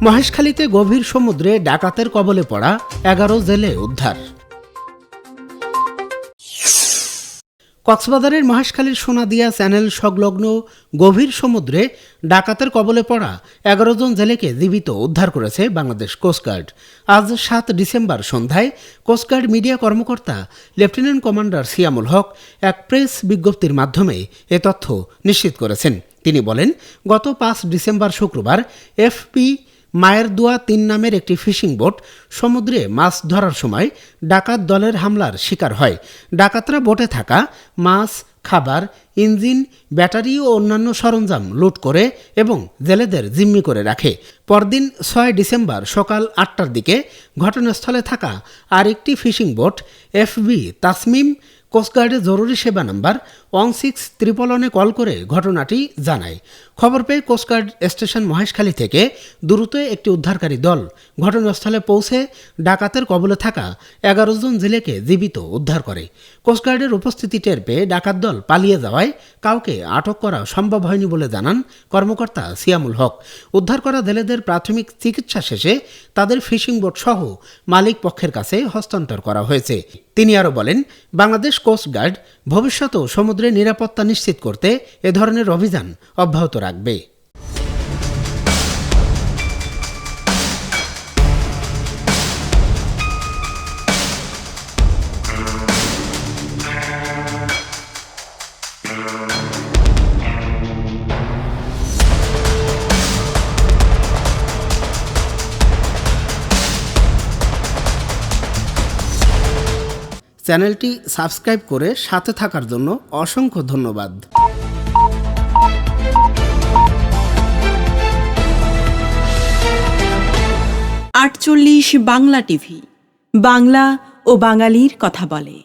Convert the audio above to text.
মহেশখালীতে গভীর সমুদ্রে ডাকাতের কবলে পড়া 11 জেলে উদ্ধার। কক্সবাজারের মহেশখালীর সোনাদিয়া চ্যানেল সংলগ্ন গভীর সমুদ্রে ডাকাতের কবলে পড়া 11 জন জেলেকে জীবিত উদ্ধার করেছে বাংলাদেশ কোস্টগার্ড। আজ 7 ডিসেম্বর সন্ধ্যায় কোস্টগার্ড মিডিয়া কর্মকর্তা লেফটেন্যান্ট কমান্ডার সিয়ামুল হক এক প্রেস বিজ্ঞপ্তির মাধ্যমে এ তথ্য নিশ্চিত করেছেন। তিনি বলেন, গত 5 ডিসেম্বর শুক্রবার এফপি মায়ের দোয়া 3 নামের একটি ফিশিং বোট সমুদ্রে মাছ ধরার সময় ডাকাত দলের হামলার শিকার হয়। ডাকাতরা বোটে থাকা মাছ, খাবার, ইঞ্জিন, ব্যাটারি ও অন্যান্য সরঞ্জাম লুট করে এবং জেলেদের জিম্মি করে রাখে। পরদিন 6 ডিসেম্বর সকাল 8টার দিকে ঘটনাস্থলে থাকা আরেকটি ফিশিং বোট এফবি তাসমিম কোস্টগার্ডের জরুরি সেবা নাম্বার 16111 কল করে ঘটনাটি জানায়। খবর পেয়ে কোস্টগার্ড স্টেশন মহেশখালী থেকে দ্রুত একটি উদ্ধারকারী দল ঘটনাস্থলে পৌঁছে ডাকাতের কবলে থাকা 11 জন জেলেকে জীবিত উদ্ধার করে। কোস্টগার্ডের উপস্থিতি টের পেয়ে ডাকাত দল পালিয়ে যাওয়ায় কাউকে আটক করা সম্ভব হয়নি বলে জানান কর্মকর্তা সিয়ামুল হক। উদ্ধার করা জেলেদের প্রাথমিক চিকিৎসা শেষে তাদের ফিশিং বোট সহ মালিক পক্ষের কাছে হস্তান্তর করা হয়েছে। তিনি আরও বলেন, বাংলাদেশ কোস্টগার্ড ভবিষ্যতেও সমুদ্রে নিরাপত্তা নিশ্চিত করতে এ ধরনের অভিযান অব্যাহত রাখবে। চ্যানেলটি সাবস্ক্রাইব করে সাথে থাকার জন্য অসংখ্য ধন্যবাদ। 48 বাংলা টিভি, বাংলা ও বাঙালির কথা বলে।